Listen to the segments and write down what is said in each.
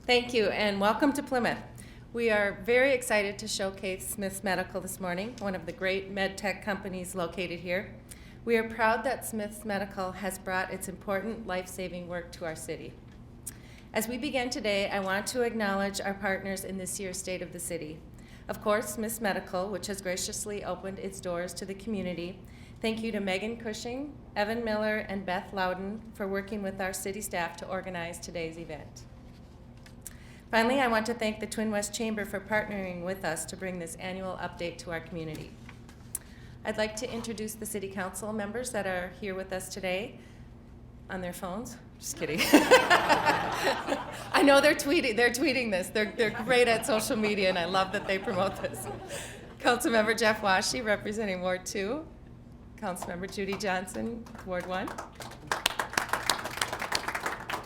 Thank you, and welcome to Plymouth. We are very excited to showcase Smith's Medical this morning, one of the great med tech companies located here. We are proud that Smith's Medical has brought its important life-saving work to our city. As we begin today, I want to acknowledge our partners in this year's State of the City. Of course, Smith's Medical, which has graciously opened its doors to the community. Thank you to Megan Cushing, Evan Miller, and Beth Loudon for working with our city staff to organize today's event. Finally, I want to thank the Twin West Chamber for partnering with us to bring this annual update to our community. I'd like to introduce the City Council members that are here with us today on their phones. Just kidding. I know they're tweeting this. They're great at social media, and I love that they promote this. Councilmember Jeff Washy, representing Ward 2. Councilmember Judy Johnson, Ward 1.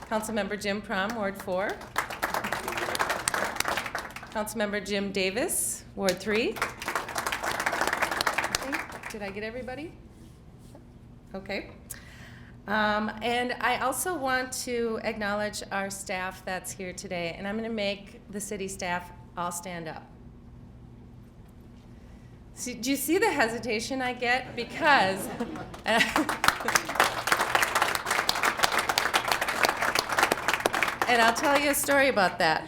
Councilmember Jim Prom, Ward 4. Councilmember Jim Davis, Ward 3. Did I get everybody? Okay. And I also want to acknowledge our staff that's here today, and I'm going to make the city staff all stand up. Do you see the hesitation I get? Because and I'll tell you a story about that.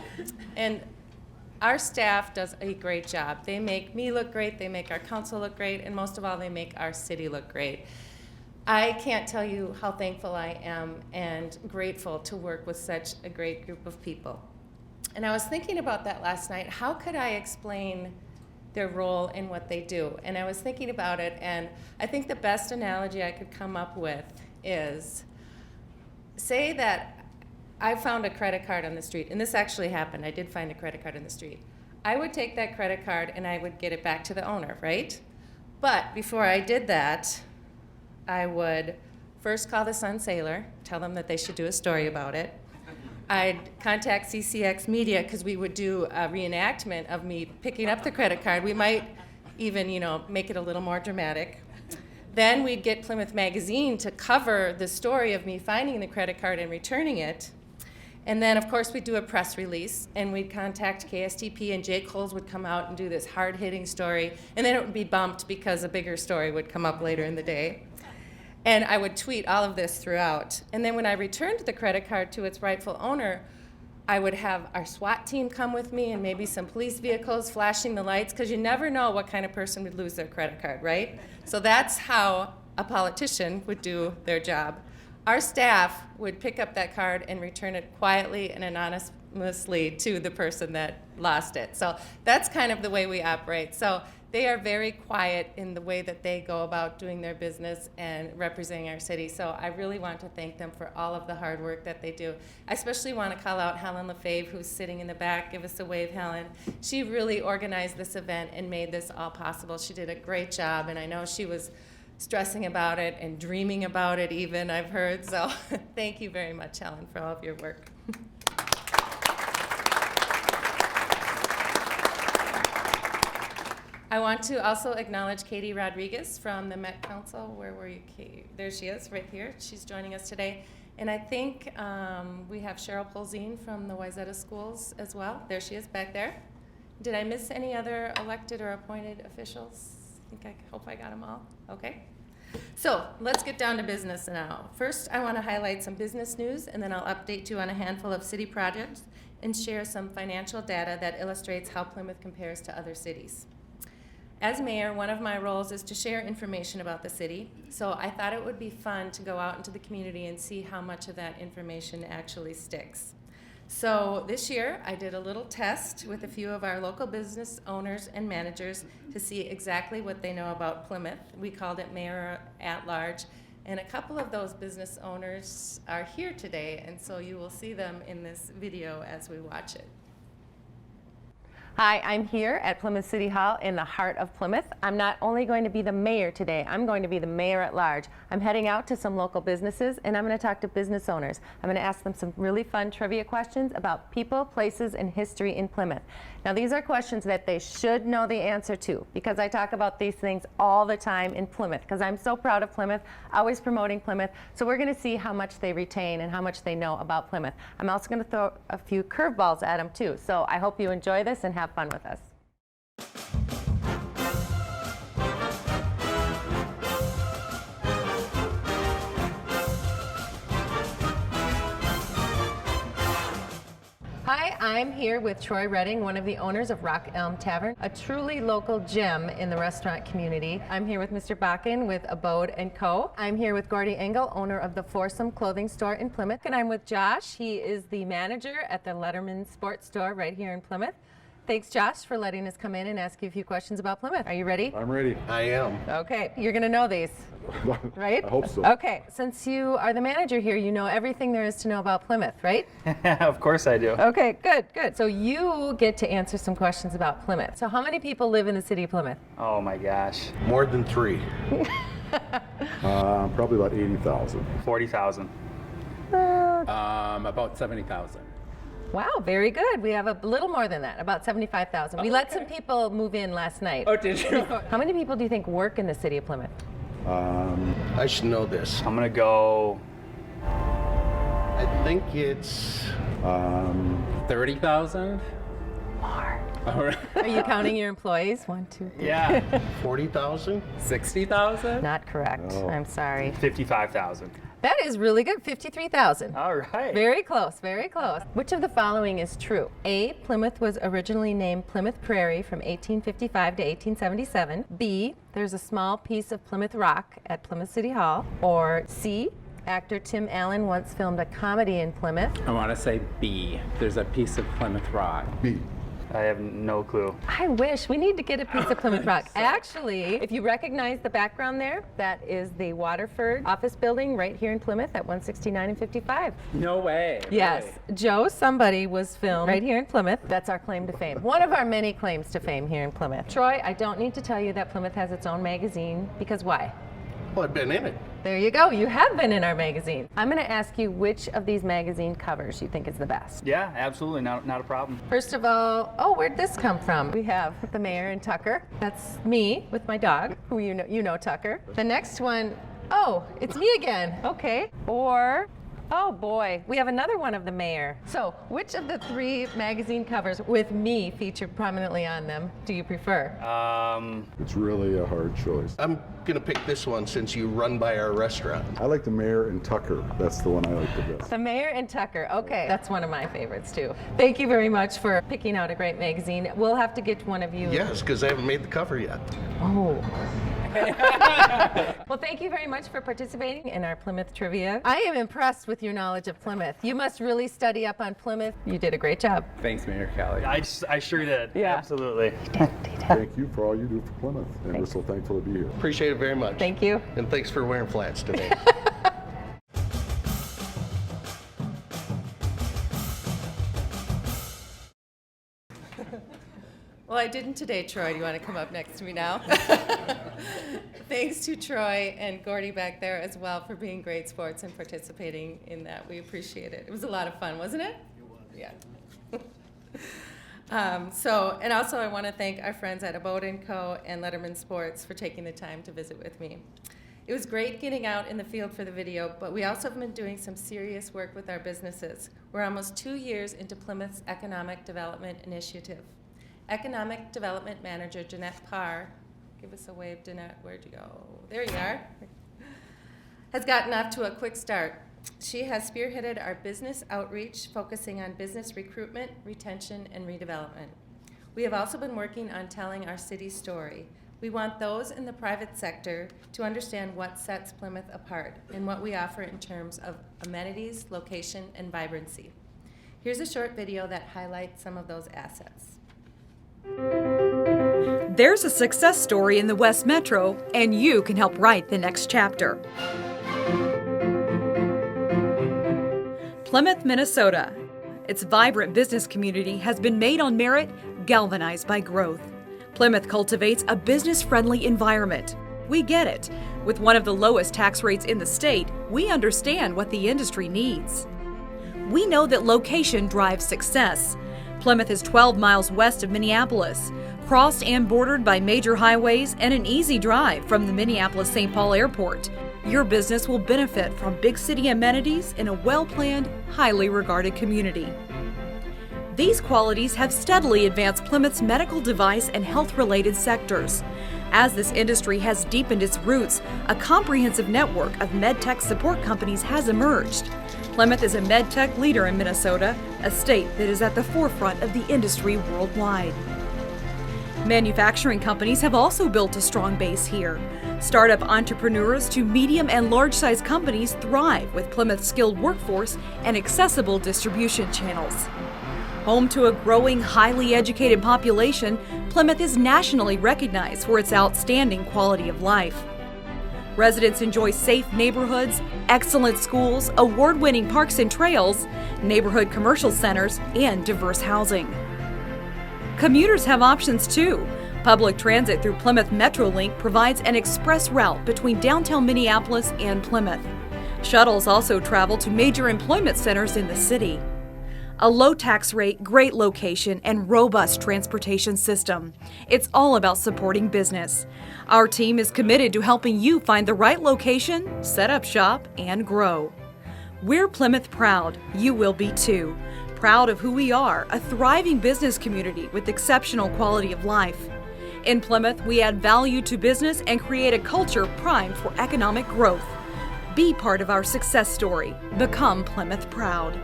And our staff does a great job. They make me look great, they make our council look great, and most of all, they make our city look great. I can't tell you how thankful I am and grateful to work with such a great group of people. And I was thinking about that last night. How could I explain their role in what they do? And I was thinking about it, and I think the best analogy I could come up with is, say that I found a credit card on the street, and this actually happened. I did find a credit card on the street. I would take that credit card and I would get it back to the owner, right? But before I did that, I would first call the Sun Sailor, tell them that they should do a story about it. I'd contact CCX Media because we would do a reenactment of me picking up the credit card. We might even, make it a little more dramatic. Then we'd get Plymouth Magazine to cover the story of me finding the credit card and returning it. And then, of course, we'd do a press release, and we'd contact KSTP, and Jay Coles would come out and do this hard-hitting story, and then it would be bumped because a bigger story would come up later in the day. And I would tweet all of this throughout. And then when I returned the credit card to its rightful owner, I would have our SWAT team come with me and maybe some police vehicles flashing the lights, because you never know what kind of person would lose their credit card, right? So that's how a politician would do their job. Our staff would pick up that card and return it quietly and anonymously to the person that lost it. So that's kind of the way we operate. So they are very quiet in the way that they go about doing their business and representing our city. So I really want to thank them for all of the hard work that they do. I especially want to call out Helen Lefebvre, who's sitting in the back. Give us a wave, Helen. She really organized this event and made this all possible. She did a great job, and I know she was stressing about it and dreaming about it even, I've heard. So thank you very much, Helen, for all of your work. I want to also acknowledge Katie Rodriguez from the Met Council. Where were you, Katie? There she is, right here. She's joining us today. And I think we have Cheryl Polzine from the Wayzata Schools as well. There she is, back there. Did I miss any other elected or appointed officials? I hope I got them all. Okay. So let's get down to business now. First, I want to highlight some business news, and then I'll update you on a handful of city projects and share some financial data that illustrates how Plymouth compares to other cities. As mayor, one of my roles is to share information about the city, so I thought it would be fun to go out into the community and see how much of that information actually sticks. So this year, I did a little test with a few of our local business owners and managers to see exactly what they know about Plymouth. We called it Mayor at Large, and a couple of those business owners are here today, and so you will see them in this video as we watch it. Hi, I'm here at Plymouth City Hall in the heart of Plymouth. I'm not only going to be the mayor today, I'm going to be the mayor at large. I'm heading out to some local businesses and I'm going to talk to business owners. I'm going to ask them some really fun trivia questions about people, places, and history in Plymouth. Now these are questions that they should know the answer to because I talk about these things all the time in Plymouth because I'm so proud of Plymouth, always promoting Plymouth. So we're going to see how much they retain and how much they know about Plymouth. I'm also going to throw a few curveballs at them too. So I hope you enjoy this and have fun with us. Hi, I'm here with Troy Redding, one of the owners of Rock Elm Tavern, a truly local gem in the restaurant community. I'm here with Mr. Bakken with Abode & Co. I'm here with Gordy Engel, owner of the Foursome Clothing Store in Plymouth. And I'm with Josh. He is the manager at the Letterman Sports Store right here in Plymouth. Thanks, Josh, for letting us come in and ask you a few questions about Plymouth. Are you ready? I'm ready. I am. Okay, you're going to know these, right? I hope so. Okay, since you are the manager here, you know everything there is to know about Plymouth, right? Of course I do. Okay, good, good. So you get to answer some questions about Plymouth. So how many people live in the city of Plymouth? Oh my gosh. More than 3. Probably about 80,000. 40,000. About 70,000. Wow, very good. We have a little more than that, about 75,000. We let some people move in last night. Oh, did you? How many people do you think work in the city of Plymouth? I should know this. I'm gonna go I think it's 30,000? More. All right. Are you counting your employees? 1, 2, 3. yeah 40,000. 60,000? Not correct. No. I'm sorry. 55,000. That is really good. 53,000. All right. Very close, very close. Which of the following is true? A, Plymouth was originally named Plymouth Prairie from 1855 to 1877. B, there's a small piece of Plymouth Rock at Plymouth City Hall. Or C, actor Tim Allen once filmed a comedy in Plymouth. I want to say B. There's a piece of Plymouth Rock. B. I have no clue. I wish. We need to get a piece of Plymouth Rock. Actually, if you recognize the background there, that is the Waterford office building right here in Plymouth at 169 and 55. No way. Yes, Really? Joe Somebody was filmed right here in Plymouth. That's our claim to fame. One of our many claims to fame here in Plymouth. Troy, I don't need to tell you that Plymouth has its own magazine, because why? Well, I've been in it. There you go. You have been in our magazine. I'm going to ask you which of these magazine covers you think is the best. Yeah, absolutely. Not a problem. First of all, oh, where'd this come from? We have the mayor and Tucker. That's me with my dog, who you know Tucker. The next one, oh, it's me again. Okay. Or, oh boy, we have another one of the mayor. So, which of the 3 magazine covers with me featured prominently on them do you prefer? It's really a hard choice. I'm gonna pick this one since you run by our restaurant. I like the mayor and Tucker. That's the one I like the best. The mayor and Tucker. Okay, that's one of my favorites too. Thank you very much for picking out a great magazine. We'll have to get one of you. Yes, because I haven't made the cover yet. Oh. Well, thank you very much for participating in our Plymouth trivia. I am impressed with your knowledge of Plymouth. You must really study up on Plymouth. You did a great job. Thanks, Mayor Kelli. I sure did. Yeah. Absolutely. Thank you for all you do for Plymouth, and we're so thankful to be here. Appreciate it very much. Thank you. And thanks for wearing flats today. Well, I didn't today, Troy. Do you want to come up next to me now? Thanks to Troy and Gordy back there as well for being great sports and participating in that. We appreciate it. It was a lot of fun, wasn't it? It was. Yeah. And also I want to thank our friends at Abode & Co. and Letterman Sports for taking the time to visit with me. It was great getting out in the field for the video, but we also have been doing some serious work with our businesses. We're almost 2 years into Plymouth's Economic Development Initiative. Economic Development Manager Jeanette Parr, give us a wave, Jeanette, where'd you go? There you are, has gotten off to a quick start. She has spearheaded our business outreach, focusing on business recruitment, retention, and redevelopment. We have also been working on telling our city's story. We want those in the private sector to understand what sets Plymouth apart and what we offer in terms of amenities, location, and vibrancy. Here's a short video that highlights some of those assets. There's a success story in the West Metro, and you can help write the next chapter. Plymouth, Minnesota. Its vibrant business community has been made on merit, galvanized by growth. Plymouth cultivates a business-friendly environment. We get it. With one of the lowest tax rates in the state, we understand what the industry needs. We know that location drives success. Plymouth is 12 miles west of Minneapolis, crossed and bordered by major highways and an easy drive from the Minneapolis-St. Paul Airport. Your business will benefit from big city amenities in a well-planned, highly regarded community. These qualities have steadily advanced Plymouth's medical device and health-related sectors. As this industry has deepened its roots, a comprehensive network of medtech support companies has emerged. Plymouth is a medtech leader in Minnesota, a state that is at the forefront of the industry worldwide. Manufacturing companies have also built a strong base here. Startup entrepreneurs to medium and large-sized companies thrive with Plymouth's skilled workforce and accessible distribution channels. Home to a growing, highly educated population, Plymouth is nationally recognized for its outstanding quality of life. Residents enjoy safe neighborhoods, excellent schools, award-winning parks and trails, neighborhood commercial centers, and diverse housing. Commuters have options too. Public transit through Plymouth Metrolink provides an express route between downtown Minneapolis and Plymouth. Shuttles also travel to major employment centers in the city. A low tax rate, great location, and robust transportation system. It's all about supporting business. Our team is committed to helping you find the right location, set up shop, and grow. We're Plymouth proud. You will be too. Proud of who we are, a thriving business community with exceptional quality of life. In Plymouth, we add value to business and create a culture primed for economic growth. Be part of our success story. Become Plymouth proud.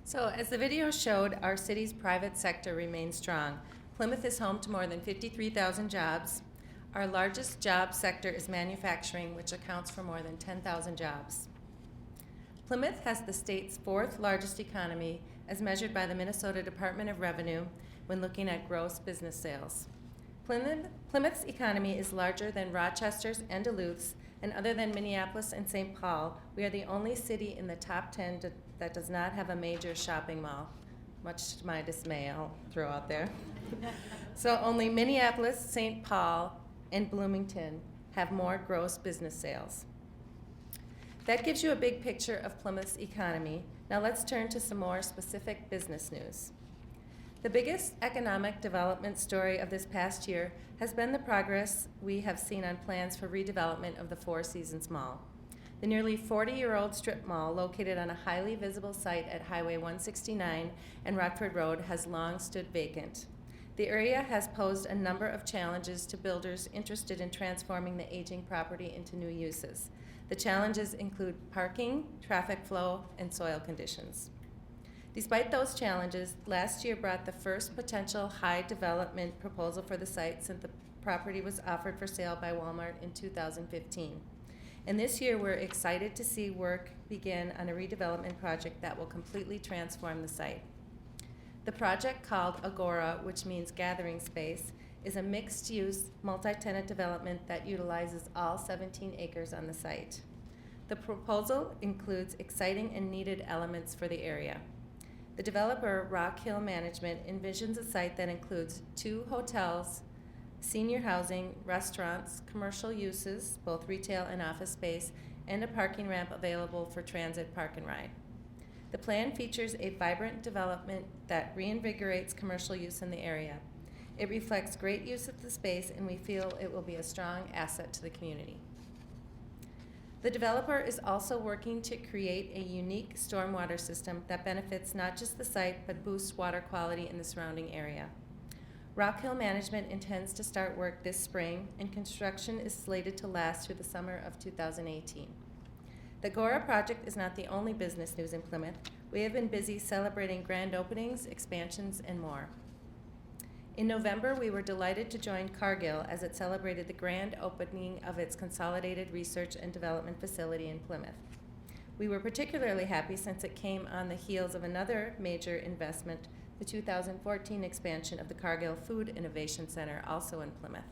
So as the video showed, our city's private sector remains strong. Plymouth is home to more than 53,000 jobs. Our largest job sector is manufacturing, which accounts for more than 10,000 jobs. Plymouth has the state's fourth largest economy as measured by the Minnesota Department of Revenue when looking at gross business sales. Plymouth's economy is larger than Rochester's and Duluth's, and other than Minneapolis and St. Paul, we are the only city in the top 10 that does not have a major shopping mall. Much to my dismay, I'll throw out there. So only Minneapolis, St. Paul, and Bloomington have more gross business sales. That gives you a big picture of Plymouth's economy. Now let's turn to some more specific business news. The biggest economic development story of this past year has been the progress we have seen on plans for redevelopment of the Four Seasons Mall. The nearly 40-year-old strip mall located on a highly visible site at Highway 169 and Rockford Road has long stood vacant. The area has posed a number of challenges to builders interested in transforming the aging property into new uses. The challenges include parking, traffic flow, and soil conditions. Despite those challenges, last year brought the first potential high development proposal for the site since the property was offered for sale by Walmart in 2015. And this year we're excited to see work begin on a redevelopment project that will completely transform the site. The project, called Agora, which means gathering space, is a mixed-use, multi-tenant development that utilizes all 17 acres on the site. The proposal includes exciting and needed elements for the area. The developer, Rock Hill Management, envisions a site that includes 2 hotels, senior housing, restaurants, commercial uses, both retail and office space, and a parking ramp available for transit park and ride. The plan features a vibrant development that reinvigorates commercial use in the area. It reflects great use of the space, and we feel it will be a strong asset to the community. The developer is also working to create a unique stormwater system that benefits not just the site, but boosts water quality in the surrounding area. Rock Hill Management intends to start work this spring, and construction is slated to last through the summer of 2018. The Agora project is not the only business news in Plymouth. We have been busy celebrating grand openings, expansions, and more. In November, we were delighted to join Cargill as it celebrated the grand opening of its Consolidated Research and Development Facility in Plymouth. We were particularly happy since it came on the heels of another major investment, the 2014 expansion of the Cargill Food Innovation Center, also in Plymouth.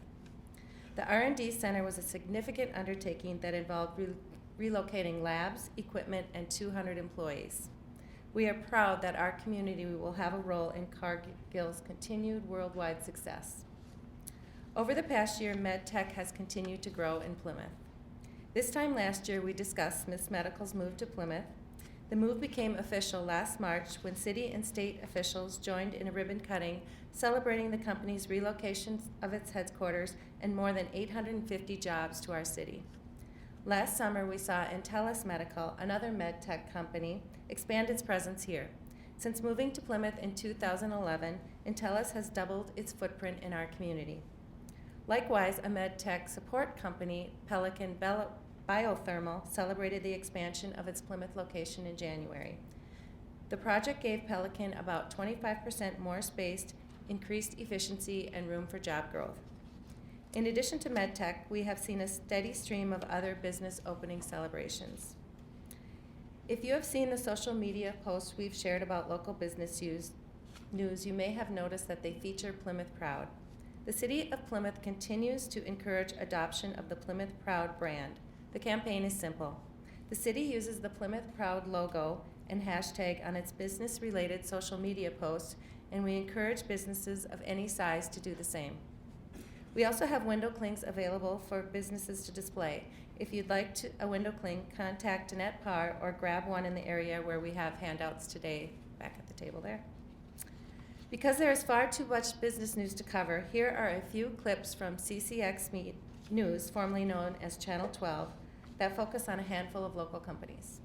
The R&D Center was a significant undertaking that involved relocating labs, equipment, and 200 employees. We are proud that our community will have a role in Cargill's continued worldwide success. Over the past year, MedTech has continued to grow in Plymouth. This time last year, we discussed Smith's Medical's move to Plymouth. The move became official last March when city and state officials joined in a ribbon cutting celebrating the company's relocation of its headquarters and more than 850 jobs to our city. Last summer, we saw Intellis Medical, another med tech company, expand its presence here. Since moving to Plymouth in 2011, Intellis has doubled its footprint in our community. Likewise, a med tech support company, Pelican Biothermal, celebrated the expansion of its Plymouth location in January. The project gave Pelican about 25% more space, increased efficiency, and room for job growth. In addition to MedTech, we have seen a steady stream of other business opening celebrations. If you have seen the social media posts we've shared about local business news, you may have noticed that they feature Plymouth Proud. The City of Plymouth continues to encourage adoption of the Plymouth Proud brand. The campaign is simple. The city uses the Plymouth Proud logo and hashtag on its business-related social media posts, and we encourage businesses of any size to do the same. We also have window clings available for businesses to display. If you'd like a window cling, contact Danette Parr or grab one in the area where we have handouts today, back at the table there. Because there is far too much business news to cover, here are a few clips from CCX News, formerly known as Channel 12, that focus on a handful of local companies.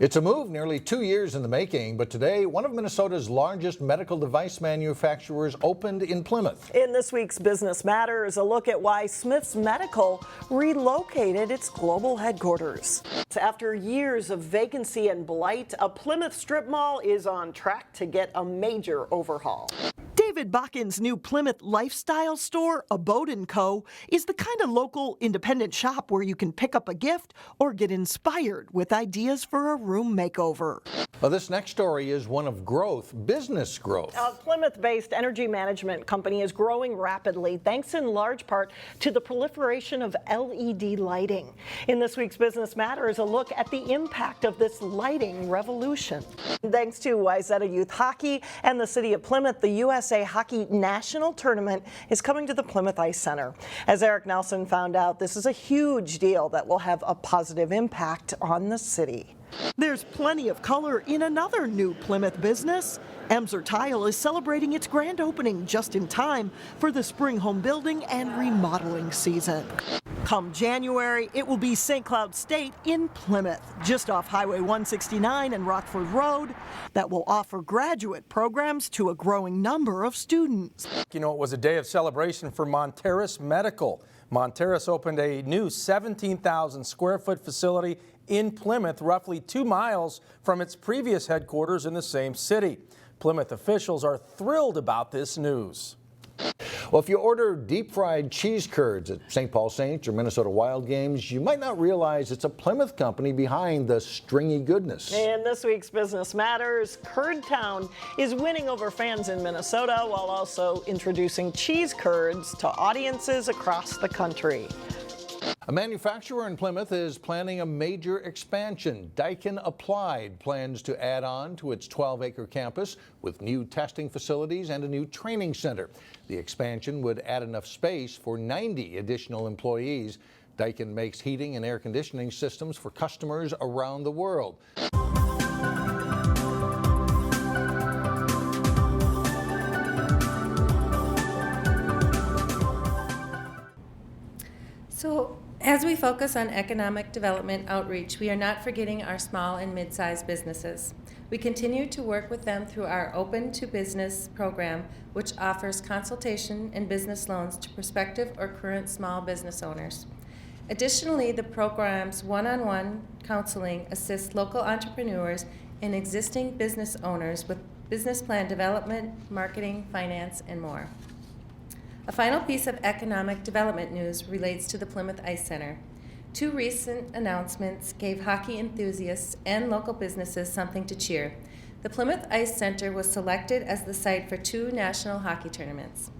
It's a move nearly 2 years in the making, but today one of Minnesota's largest medical device manufacturers opened in Plymouth. In this week's Business Matters, a look at why Smith's Medical relocated its global headquarters. After years of vacancy and blight, a Plymouth strip mall is on track to get a major overhaul. David Bakken's new Plymouth lifestyle store, Abode & Co., is the kind of local independent shop where you can pick up a gift or get inspired with ideas for a room makeover. Well, this next story is one of growth, business growth. A Plymouth-based energy management company is growing rapidly, thanks in large part to the proliferation of LED lighting. In this week's Business Matters, a look at the impact of this lighting revolution. Thanks to Wayzata Youth Hockey and the City of Plymouth, the USA Hockey National Tournament is coming to the Plymouth Ice Center. As Eric Nelson found out, this is a huge deal that will have a positive impact on the city. There's plenty of color in another new Plymouth business. Emser Tile is celebrating its grand opening just in time for the spring home building and remodeling season. Come January, it will be St. Cloud State in Plymouth, just off Highway 169 and Rockford Road, that will offer graduate programs to a growing number of students. You know, it was a day of celebration for Monteris Medical. Monteris opened a new 17,000 square foot facility in Plymouth, roughly 2 miles from its previous headquarters in the same city. Plymouth officials are thrilled about this news. Well, if you order deep-fried cheese curds at St. Paul Saints or Minnesota Wild games, you might not realize it's a Plymouth company behind the stringy goodness. In this week's Business Matters, Curd Town is winning over fans in Minnesota while also introducing cheese curds to audiences across the country. A manufacturer in Plymouth is planning a major expansion. Daikin Applied plans to add on to its 12-acre campus with new testing facilities and a new training center. The expansion would add enough space for 90 additional employees. Daikin makes heating and air conditioning systems for customers around the world. So, as we focus on economic development outreach, we are not forgetting our small and mid-sized businesses. We continue to work with them through our Open to Business program, which offers consultation and business loans to prospective or current small business owners. Additionally, the program's one-on-one counseling assists local entrepreneurs and existing business owners with business plan development, marketing, finance, and more. A final piece of economic development news relates to the Plymouth Ice Center. 2 recent announcements gave hockey enthusiasts and local businesses something to cheer. The Plymouth Ice Center was selected as the site for 2 national hockey tournaments.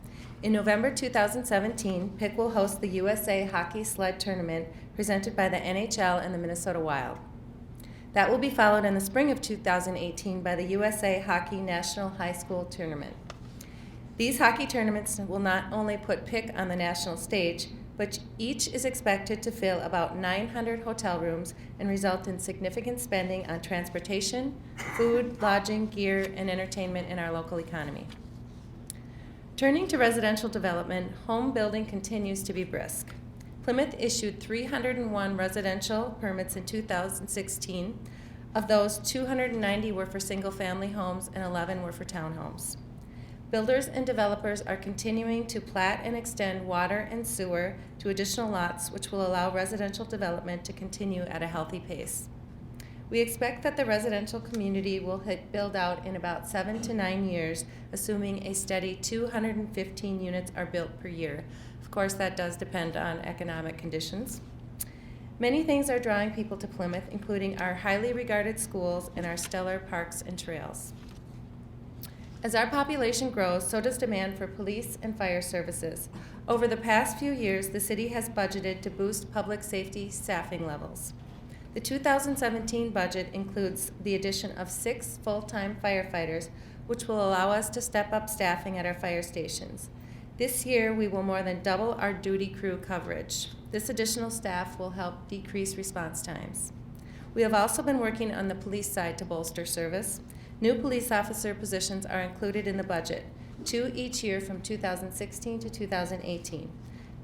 In November 2017, Pick will host the USA Hockey Sled Tournament presented by the NHL and the Minnesota Wild. That will be followed in the spring of 2018 by the USA Hockey National High School Tournament. These hockey tournaments will not only put Pick on the national stage, but each is expected to fill about 900 hotel rooms and result in significant spending on transportation, food, lodging, gear, and entertainment in our local economy. Turning to residential development, home building continues to be brisk. Plymouth issued 301 residential permits in 2016. Of those, 290 were for single-family homes and 11 were for townhomes. Builders and developers are continuing to plat and extend water and sewer to additional lots, which will allow residential development to continue at a healthy pace. We expect that the residential community will hit build out in about 7 to 9 years, assuming a steady 215 units are built per year. Of course, that does depend on economic conditions. Many things are drawing people to Plymouth, including our highly regarded schools and our stellar parks and trails. As our population grows, so does demand for police and fire services. Over the past few years, the city has budgeted to boost public safety staffing levels. The 2017 budget includes the addition of 6 full-time firefighters, which will allow us to step up staffing at our fire stations. This year, we will more than double our duty crew coverage. This additional staff will help decrease response times. We have also been working on the police side to bolster service. New police officer positions are included in the budget, 2 each year from 2016 to 2018.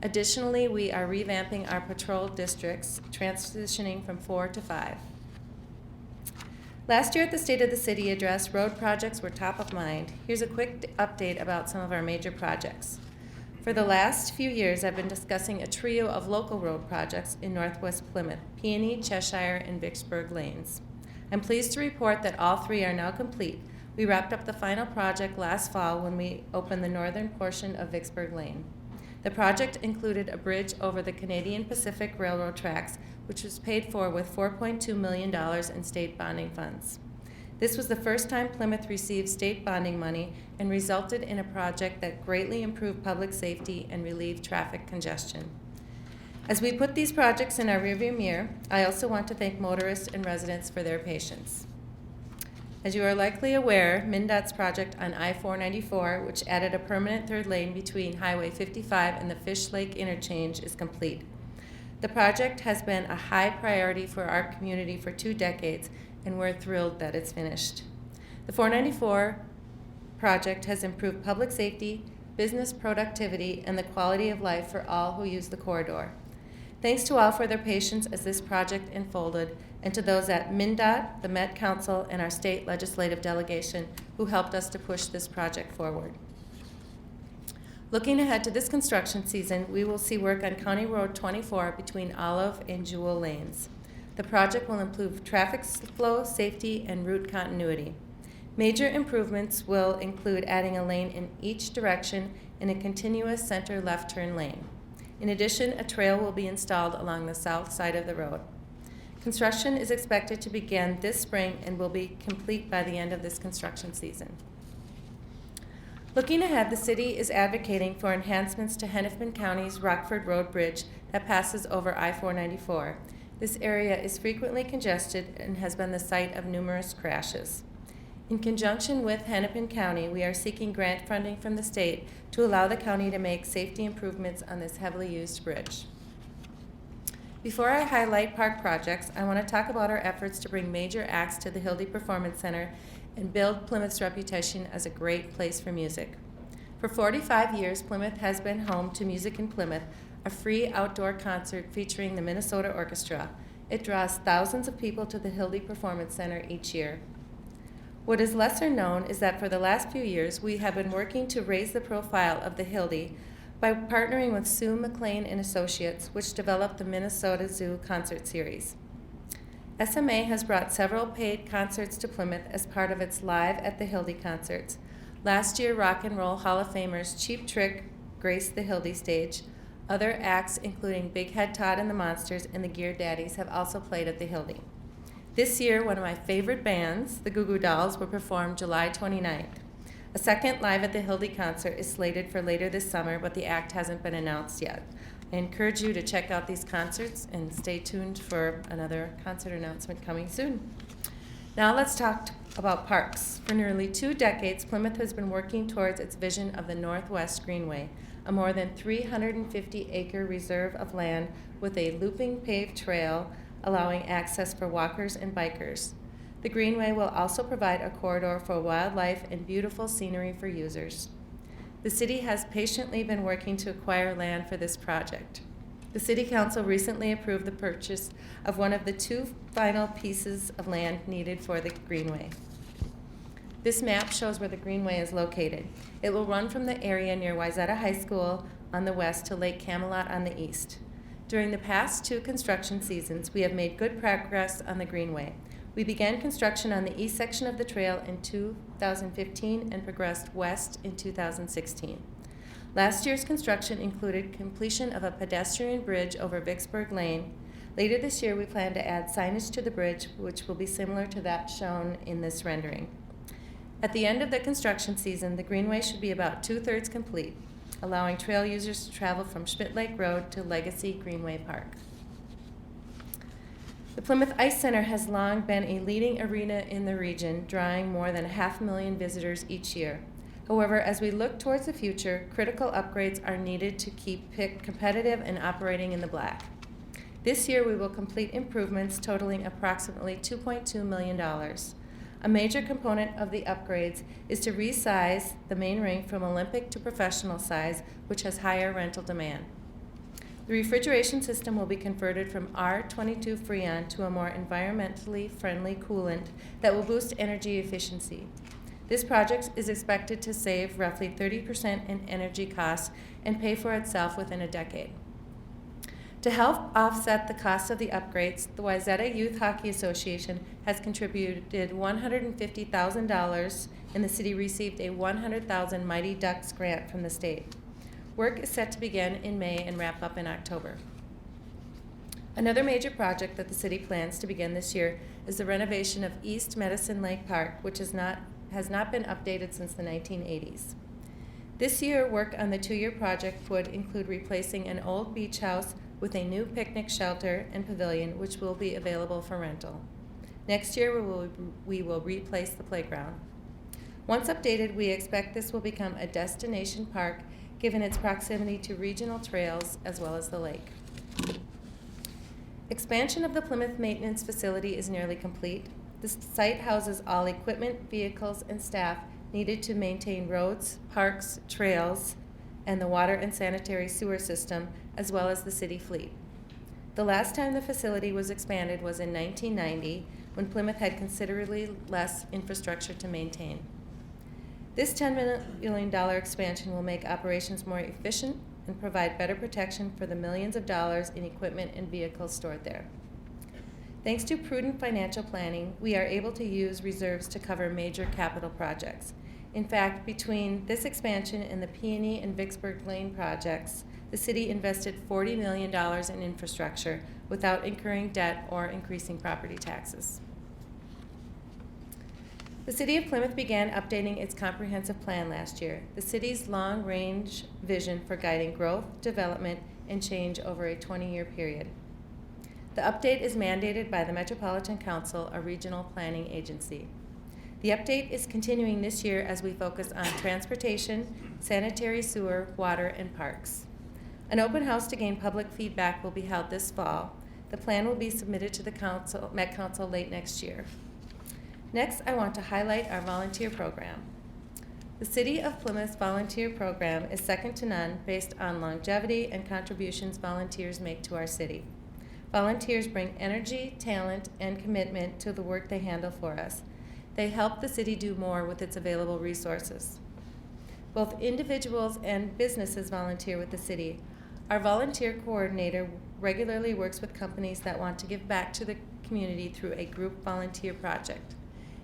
Additionally, we are revamping our patrol districts, transitioning from 4 to 5. Last year at the State of the City address, road projects were top of mind. Here's a quick update about some of our major projects. For the last few years, I've been discussing a trio of local road projects in Northwest Plymouth, Peony, Cheshire, and Vicksburg lanes. I'm pleased to report that all 3 are now complete. We wrapped up the final project last fall when we opened the northern portion of Vicksburg Lane. The project included a bridge over the Canadian Pacific Railroad tracks, which was paid for with $4.2 million in state bonding funds. This was the first time Plymouth received state bonding money and resulted in a project that greatly improved public safety and relieved traffic congestion. As we put these projects in our rearview mirror, I also want to thank motorists and residents for their patience. As you are likely aware, MnDOT's project on I-494, which added a permanent 3rd lane between Highway 55 and the Fish Lake interchange, is complete. The project has been a high priority for our community for 2 decades, and we're thrilled that it's finished. The 494 project has improved public safety, business productivity, and the quality of life for all who use the corridor. Thanks to all for their patience as this project unfolded, and to those at MnDOT, the Met Council, and our state legislative delegation who helped us to push this project forward. Looking ahead to this construction season, we will see work on County Road 24 between Olive and Jewel lanes. The project will improve traffic flow, safety, and route continuity. Major improvements will include adding a lane in each direction and a continuous center left turn lane. In addition, a trail will be installed along the south side of the road. Construction is expected to begin this spring and will be complete by the end of this construction season. Looking ahead, the city is advocating for enhancements to Hennepin County's Rockford Road Bridge that passes over I-494. This area is frequently congested and has been the site of numerous crashes. In conjunction with Hennepin County, we are seeking grant funding from the state to allow the county to make safety improvements on this heavily used bridge. Before I highlight park projects, I want to talk about our efforts to bring major acts to the Hildy Performance Center and build Plymouth's reputation as a great place for music. For 45 years, Plymouth has been home to Music in Plymouth, a free outdoor concert featuring the Minnesota Orchestra. It draws thousands of people to the Hildy Performance Center each year. What is lesser known is that for the last few years, we have been working to raise the profile of the Hildy by partnering with Sue McLean and Associates, which developed the Minnesota Zoo Concert Series. SMA has brought several paid concerts to Plymouth as part of its Live at the Hildy concerts. Last year, Rock and Roll Hall of Famers Cheap Trick graced the Hildy stage. Other acts, including Big Head Todd and the Monsters and the Gear Daddies, have also played at the Hildy. This year, one of my favorite bands, the Goo Goo Dolls, will perform July 29th. A second Live at the Hildy concert is slated for later this summer, but the act hasn't been announced yet. I encourage you to check out these concerts and stay tuned for another concert announcement coming soon. Now let's talk about parks. For nearly 2 decades, Plymouth has been working towards its vision of the Northwest Greenway, a more than 350-acre reserve of land with a looping paved trail allowing access for walkers and bikers. The Greenway will also provide a corridor for wildlife and beautiful scenery for users. The city has patiently been working to acquire land for this project. The City Council recently approved the purchase of one of the 2 final pieces of land needed for the Greenway. This map shows where the Greenway is located. It will run from the area near Wayzata High School on the west to Lake Camelot on the east. During the past 2 construction seasons, we have made good progress on the Greenway. We began construction on the east section of the trail in 2015 and progressed west in 2016. Last year's construction included completion of a pedestrian bridge over Vicksburg Lane. Later this year, we plan to add signage to the bridge, which will be similar to that shown in this rendering. At the end of the construction season, the Greenway should be about 2/3 complete, allowing trail users to travel from Schmidt Lake Road to Legacy Greenway Park. The Plymouth Ice Center has long been a leading arena in the region, drawing more than 500,000 visitors each year. However, as we look towards the future, critical upgrades are needed to keep PIC competitive and operating in the black. This year, we will complete improvements totaling approximately $2.2 million. A major component of the upgrades is to resize the main rink from Olympic to professional size, which has higher rental demand. The refrigeration system will be converted from R22 Freon to a more environmentally friendly coolant that will boost energy efficiency. This project is expected to save roughly 30% in energy costs and pay for itself within a decade. To help offset the cost of the upgrades, the Wayzata Youth Hockey Association has contributed $150,000 and the city received a $100,000 Mighty Ducks grant from the state. Work is set to begin in May and wrap up in October. Another major project that the city plans to begin this year is the renovation of East Medicine Lake Park, which has not been updated since the 1980s. This year, work on the 2-year project would include replacing an old beach house with a new picnic shelter and pavilion, which will be available for rental. Next year, we will replace the playground. Once updated, we expect this will become a destination park given its proximity to regional trails as well as the lake. Expansion of the Plymouth Maintenance Facility is nearly complete. The site houses all equipment, vehicles, and staff needed to maintain roads, parks, trails, and the water and sanitary sewer system, as well as the city fleet. The last time the facility was expanded was in 1990, when Plymouth had considerably less infrastructure to maintain. This $10 million expansion will make operations more efficient and provide better protection for the millions of dollars in equipment and vehicles stored there. Thanks to prudent financial planning, we are able to use reserves to cover major capital projects. In fact, between this expansion and the Peony and Vicksburg Lane projects, the city invested $40 million in infrastructure without incurring debt or increasing property taxes. The City of Plymouth began updating its comprehensive plan last year, the city's long-range vision for guiding growth, development, and change over a 20-year period. The update is mandated by the Metropolitan Council, a regional planning agency. The update is continuing this year as we focus on transportation, sanitary sewer, water, and parks. An open house to gain public feedback will be held this fall. The plan will be submitted to the Met Council late next year. Next, I want to highlight our volunteer program. The City of Plymouth's volunteer program is second to none based on longevity and contributions volunteers make to our city. Volunteers bring energy, talent, and commitment to the work they handle for us. They help the city do more with its available resources. Both individuals and businesses volunteer with the city. Our volunteer coordinator regularly works with companies that want to give back to the community through a group volunteer project.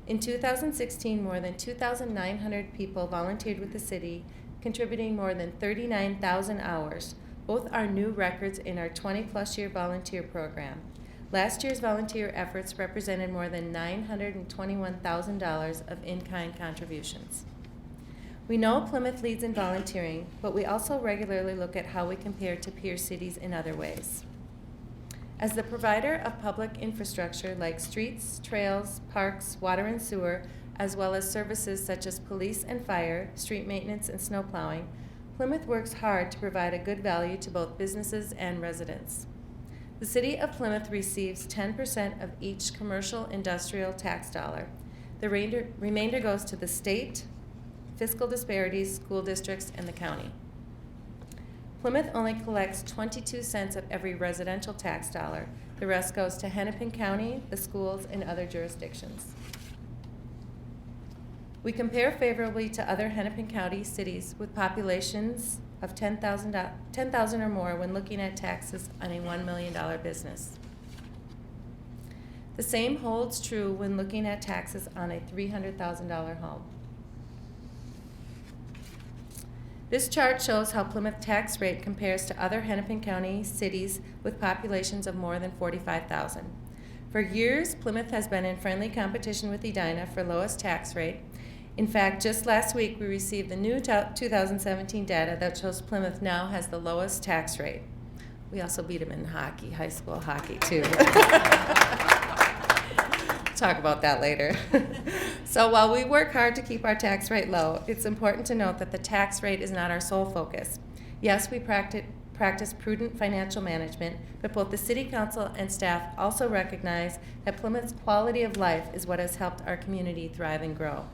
In 2016, more than 2,900 people volunteered with the city, contributing more than 39,000 hours. Both are new records in our 20-plus year volunteer program. Last year's volunteer efforts represented more than $921,000 of in-kind contributions. We know Plymouth leads in volunteering, but we also regularly look at how we compare to peer cities in other ways. As the provider of public infrastructure like streets, trails, parks, water and sewer, as well as services such as police and fire, street maintenance and snow plowing, Plymouth works hard to provide a good value to both businesses and residents. The City of Plymouth receives 10% of each commercial industrial tax dollar. The remainder goes to the state, fiscal disparities, school districts, and the county. Plymouth only collects 22 cents of every residential tax dollar. The rest goes to Hennepin County, the schools, and other jurisdictions. We compare favorably to other Hennepin County cities with populations of 10,000 or more when looking at taxes on a $1 million business. The same holds true when looking at taxes on a $300,000 home. This chart shows how Plymouth tax rate compares to other Hennepin County cities with populations of more than 45,000. For years, Plymouth has been in friendly competition with Edina for lowest tax rate. In fact, just last week we received the new 2017 data that shows Plymouth now has the lowest tax rate. We also beat them in hockey, high school hockey too. Talk about that later. So while we work hard to keep our tax rate low, it's important to note that the tax rate is not our sole focus. Yes, we practice prudent financial management, but both the City Council and staff also recognize that Plymouth's quality of life is what has helped our community thrive and grow.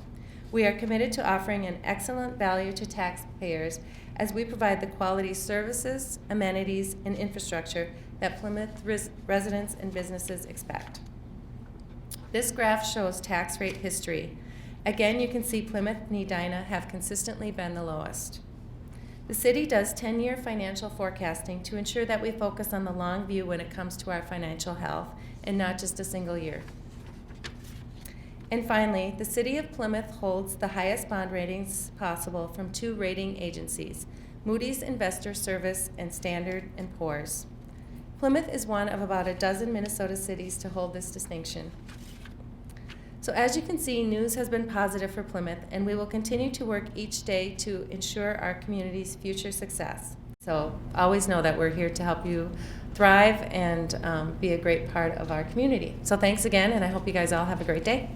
We are committed to offering an excellent value to taxpayers as we provide the quality services, amenities, and infrastructure that Plymouth residents and businesses expect. This graph shows tax rate history. Again, you can see Plymouth and Edina have consistently been the lowest. The city does 10-year financial forecasting to ensure that we focus on the long view when it comes to our financial health and not just a single year. And finally, the City of Plymouth holds the highest bond ratings possible from 2 rating agencies, Moody's Investor Service and Standard & Poor's. Plymouth is one of about a dozen Minnesota cities to hold this distinction. So as you can see, news has been positive for Plymouth, and we will continue to work each day to ensure our community's future success. So always know that we're here to help you thrive and be a great part of our community. So thanks again, and I hope you guys all have a great day.